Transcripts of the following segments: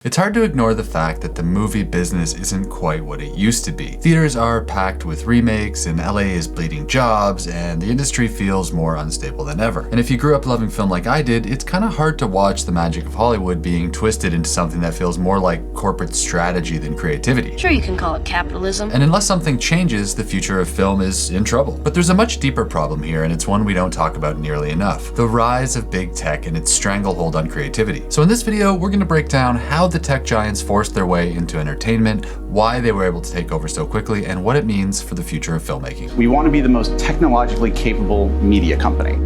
It's hard to ignore the fact that the movie business isn't quite what it used to be. Theaters are packed with remakes, and LA is bleeding jobs, and the industry feels more unstable than ever. And if you grew up loving film like I did, it's kind of hard to watch the magic of Hollywood being twisted into something that feels more like corporate strategy than creativity. Sure, you can call it capitalism. And unless something changes, the future of film is in trouble. But there's a much deeper problem here, and it's one we don't talk about nearly enough: the rise of big tech and its stranglehold on creativity. So in this video, we're going to break down how the tech giants forced their way into entertainment, why they were able to take over so quickly, and what it means for the future of filmmaking. We want to be the most technologically capable media company.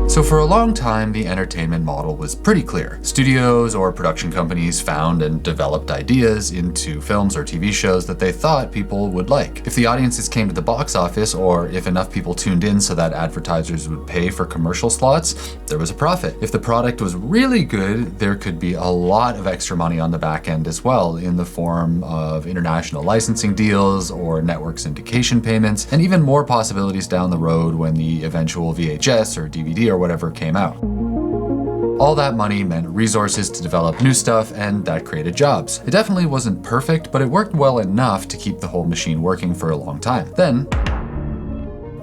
So for a long time, the entertainment model was pretty clear. Studios or production companies found and developed ideas into films or TV shows that they thought people would like. If the audiences came to the box office, or if enough people tuned in so that advertisers would pay for commercial slots, there was a profit. If the product was really good, there could be a lot of extra money on the back end as well, in the form of international licensing deals or network syndication payments, and even more possibilities down the road when the eventual VHS or DVD or whatever came out. All that money meant resources to develop new stuff, and that created jobs. It definitely wasn't perfect, but it worked well enough to keep the whole machine working for a long time. Then,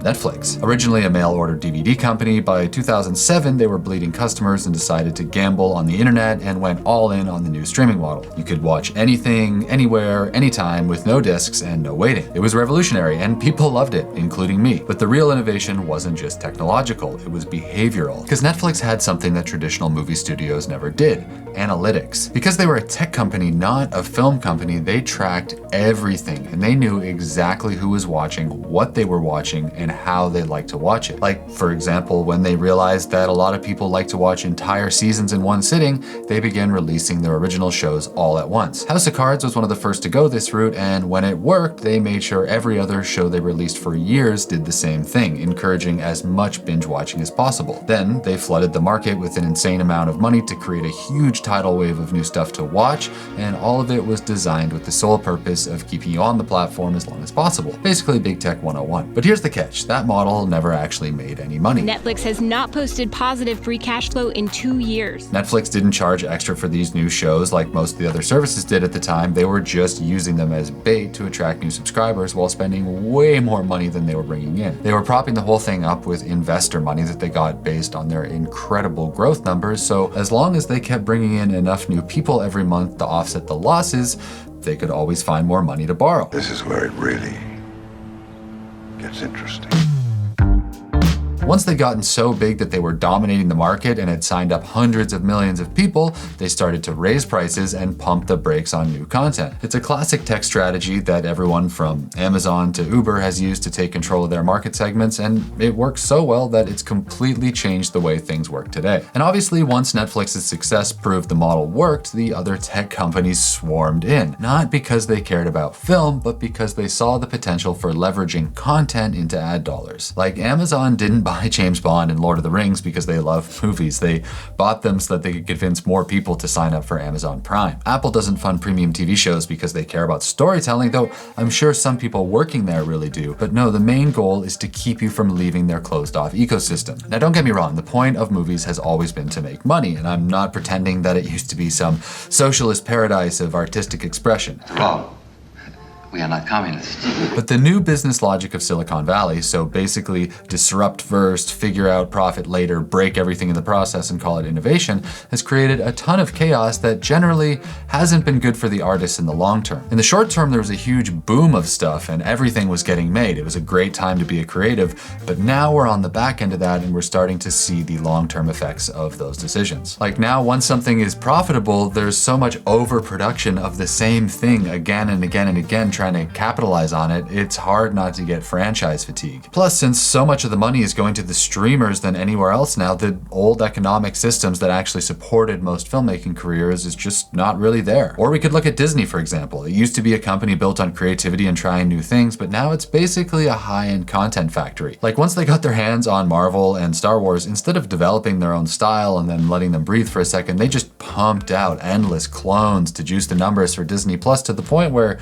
Netflix. Originally a mail-order DVD company, by 2007 they were bleeding customers and decided to gamble on the internet and went all in on the new streaming model. You could watch anything, anywhere, anytime with no discs and no waiting. It was revolutionary and people loved it, including me. But the real innovation wasn't just technological, it was behavioral. Because Netflix had something that traditional movie studios never did: analytics. Because they were a tech company, not a film company, they tracked everything, and they knew exactly who was watching, what they were watching, and how they like to watch it. Like, for example, when they realized that a lot of people like to watch entire seasons in one sitting, they began releasing their original shows all at once. House of Cards was one of the first to go this route, and when it worked, they made sure every other show they released for years did the same thing, encouraging as much binge watching as possible. Then they flooded the market with an insane amount of money to create a huge tidal wave of new stuff to watch, and all of it was designed with the sole purpose of keeping you on the platform as long as possible. Basically Big Tech 101. But here's the catch: that model never actually made any money. Netflix has not posted positive free cash flow in 2 years. Netflix didn't charge extra for these new shows like most of the other services did at the time. They were just using them as bait to attract new subscribers while spending way more money than they were bringing in. They were propping the whole thing up with investor money that they got based on their incredible growth numbers, so as long as they kept bringing in enough new people every month to offset the losses, they could always find more money to borrow. This is where it really gets interesting. Once they'd gotten so big that they were dominating the market and had signed up hundreds of millions of people, they started to raise prices and pump the brakes on new content. It's a classic tech strategy that everyone from Amazon to Uber has used to take control of their market segments, and it works so well that it's completely changed the way things work today. And obviously, once Netflix's success proved the model worked, the other tech companies swarmed in. Not because they cared about film, but because they saw the potential for leveraging content into ad dollars. Like, Amazon didn't buy James Bond and Lord of the Rings because they love movies. They bought them so that they could convince more people to sign up for Amazon Prime. Apple doesn't fund premium TV shows because they care about storytelling, though I'm sure some people working there really do. But no, the main goal is to keep you from leaving their closed-off ecosystem. Now, don't get me wrong, the point of movies has always been to make money, and I'm not pretending that it used to be some socialist paradise of artistic expression. Wrong. We are not communists. But the new business logic of Silicon Valley, so basically disrupt first, figure out profit later, break everything in the process and call it innovation, has created a ton of chaos that generally hasn't been good for the artists in the long term. In the short term, there was a huge boom of stuff and everything was getting made. It was a great time to be a creative, but now we're on the back end of that and we're starting to see the long-term effects of those decisions. Like, now, once something is profitable, there's so much overproduction of the same thing again and again and again, trying to capitalize on it, it's hard not to get franchise fatigue. Plus, since so much of the money is going to the streamers than anywhere else now, the old economic systems that actually supported most filmmaking careers is just not really there. Or we could look at Disney, for example. It used to be a company built on creativity and trying new things, but now it's basically a high-end content factory. Like, once they got their hands on Marvel and Star Wars, instead of developing their own style and then letting them breathe for a second, they just pumped out endless clones to juice the numbers for Disney Plus, to the point where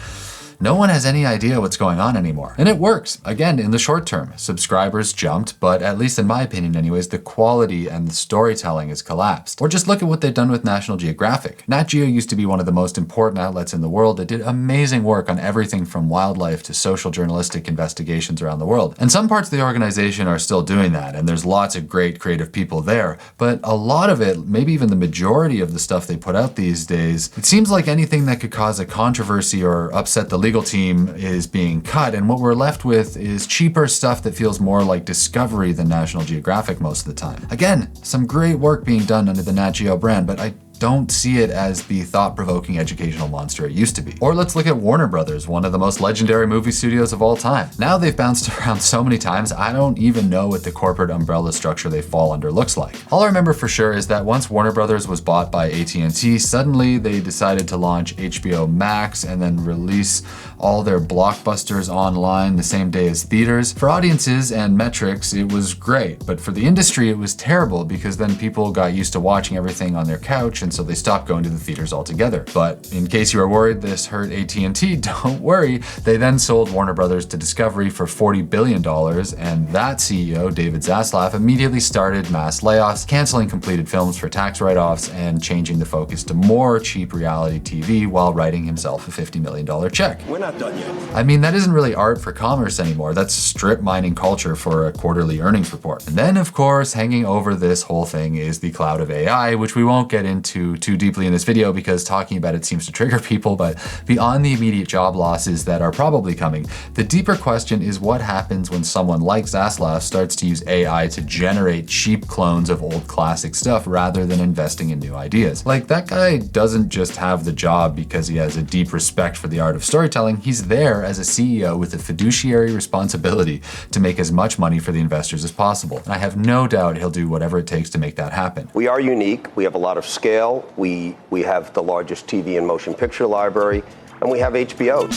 no one has any idea what's going on anymore. And it works. Again, in the short term, subscribers jumped, but at least in my opinion anyways, the quality and the storytelling has collapsed. Or just look at what they've done with National Geographic. Nat Geo used to be one of the most important outlets in the world that did amazing work on everything from wildlife to social journalistic investigations around the world. And some parts of the organization are still doing that, and there's lots of great creative people there, but a lot of it, maybe even the majority of the stuff they put out these days, it seems like anything that could cause a controversy or upset the legal team is being cut, and what we're left with is cheaper stuff that feels more like Discovery than National Geographic most of the time. Again, some great work being done under the Nat Geo brand, but I don't see it as the thought-provoking educational monster it used to be. Or let's look at Warner Brothers, one of the most legendary movie studios of all time. Now they've bounced around so many times, I don't even know what the corporate umbrella structure they fall under looks like. All I remember for sure is that once Warner Brothers was bought by AT&T, suddenly they decided to launch HBO Max and then release all their blockbusters online the same day as theaters. For audiences and metrics, it was great, but for the industry, it was terrible because then people got used to watching everything on their couch, and so they stopped going to the theaters altogether. But in case you are worried this hurt AT&T, don't worry. They then sold Warner Brothers to Discovery for $40 billion, and that CEO, David Zaslav, immediately started mass layoffs, canceling completed films for tax write-offs, and changing the focus to more cheap reality TV while writing himself a $50 million check. We're not done yet. I mean, that isn't really art for commerce anymore. That's strip mining culture for a quarterly earnings report. And then, of course, hanging over this whole thing is the cloud of AI, which we won't get into too deeply in this video because talking about it seems to trigger people, but beyond the immediate job losses that are probably coming, the deeper question is what happens when someone like Zaslav starts to use AI to generate cheap clones of old classic stuff rather than investing in new ideas. Like, that guy doesn't just have the job because he has a deep respect for the art of storytelling. He's there as a CEO with a fiduciary responsibility to make as much money for the investors as possible. And I have no doubt he'll do whatever it takes to make that happen. We are unique. We have a lot of scale. We have the largest TV and motion picture library, and we have HBO.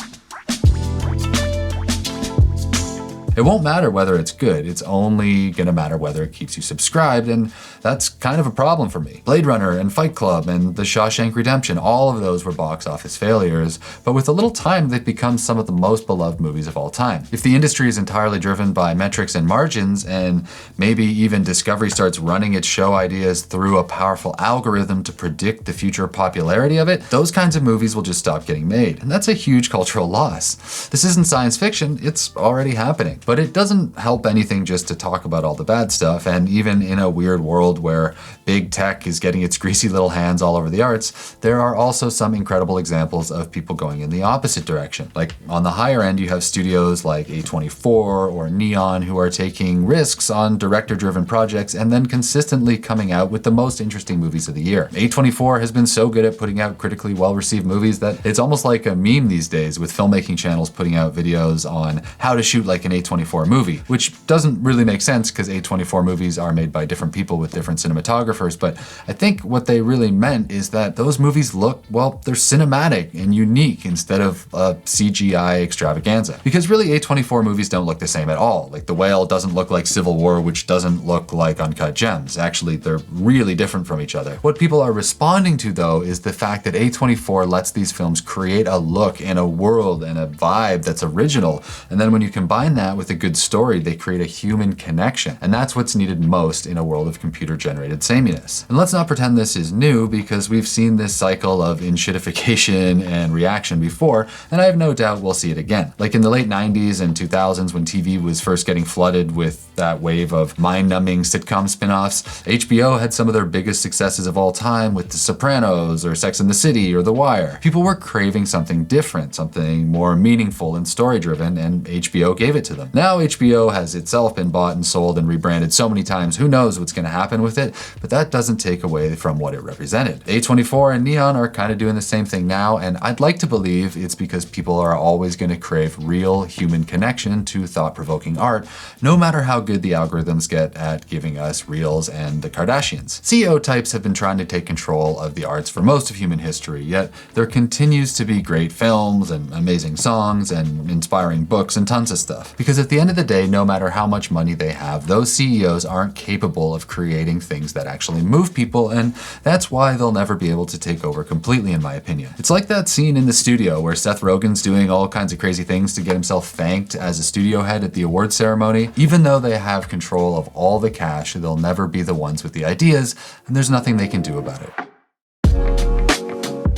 It won't matter whether it's good, it's only gonna matter whether it keeps you subscribed, and that's kind of a problem for me. Blade Runner and Fight Club and The Shawshank Redemption, all of those were box office failures, but with a little time they've become some of the most beloved movies of all time. If the industry is entirely driven by metrics and margins, and maybe even Discovery starts running its show ideas through a powerful algorithm to predict the future popularity of it, those kinds of movies will just stop getting made, and that's a huge cultural loss. This isn't science fiction, it's already happening. But it doesn't help anything just to talk about all the bad stuff, and even in a weird world where big tech is getting its greasy little hands all over the arts, there are also some incredible examples of people going in the opposite direction. Like, on the higher end, you have studios like A24 or Neon who are taking risks on director-driven projects and then consistently coming out with the most interesting movies of the year. A24 has been so good at putting out critically well-received movies that it's almost like a meme these days, with filmmaking channels putting out videos on how to shoot like an A24 movie, which doesn't really make sense because A24 movies are made by different people with different cinematographers, but I think what they really meant is that those movies look, well, they're cinematic and unique instead of a CGI extravaganza. Because really A24 movies don't look the same at all. Like, The Whale doesn't look like Civil War, which doesn't look like Uncut Gems. Actually, they're really different from each other. What people are responding to, though, is the fact that A24 lets these films create a look and a world and a vibe that's original, and then when you combine that with a good story, they create a human connection. And that's what's needed most in a world of computer-generated sameness. And let's not pretend this is new, because we've seen this cycle of in-shitification and reaction before, and I have no doubt we'll see it again. Like in the late 90s and 2000s, when TV was first getting flooded with that wave of mind-numbing sitcom spin-offs, HBO had some of their biggest successes of all time with The Sopranos or Sex and the City or The Wire. People were craving something different, something more meaningful and story-driven, and HBO gave it to them. Now HBO has itself been bought and sold and rebranded so many times, who knows what's going to happen with it, but that doesn't take away from what it represented. A24 and Neon are kind of doing the same thing now, and I'd like to believe it's because people are always going to crave real human connection to thought-provoking art, no matter how good the algorithms get at giving us Reels and the Kardashians. CEO types have been trying to take control of the arts for most of human history, yet there continues to be great films and amazing songs and inspiring books and tons of stuff. Because at the end of the day, no matter how much money they have, those CEOs aren't capable of creating things that actually move people, and that's why they'll never be able to take over completely, in my opinion. It's like that scene in the studio where Seth Rogen's doing all kinds of crazy things to get himself thanked as a studio head at the award ceremony. Even though they have control of all the cash, they'll never be the ones with the ideas, and there's nothing they can do about it.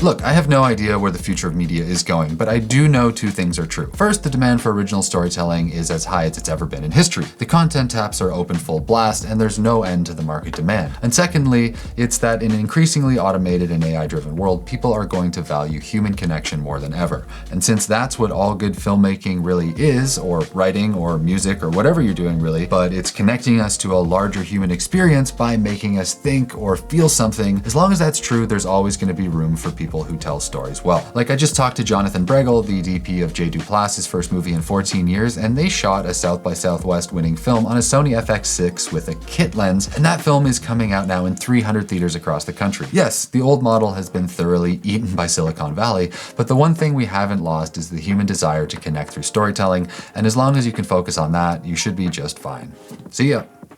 Look, I have no idea where the future of media is going, but I do know two things are true. First, the demand for original storytelling is as high as it's ever been in history. The content taps are open full blast, and there's no end to the market demand. And secondly, it's that in an increasingly automated and AI-driven world, people are going to value human connection more than ever. And since that's what all good filmmaking really is, or writing, or music, or whatever you're doing really, but it's connecting us to a larger human experience by making us think or feel something, as long as that's true, there's always going to be room for people who tell stories well. Like, I just talked to Jonathan Bregel, the DP of J. Duplass's first movie in 14 years, and they shot a South by Southwest winning film on a Sony FX6 with a kit lens, and that film is coming out now in 300 theaters across the country. Yes, the old model has been thoroughly eaten by Silicon Valley, but the one thing we haven't lost is the human desire to connect through storytelling, and as long as you can focus on that, you should be just fine. See ya.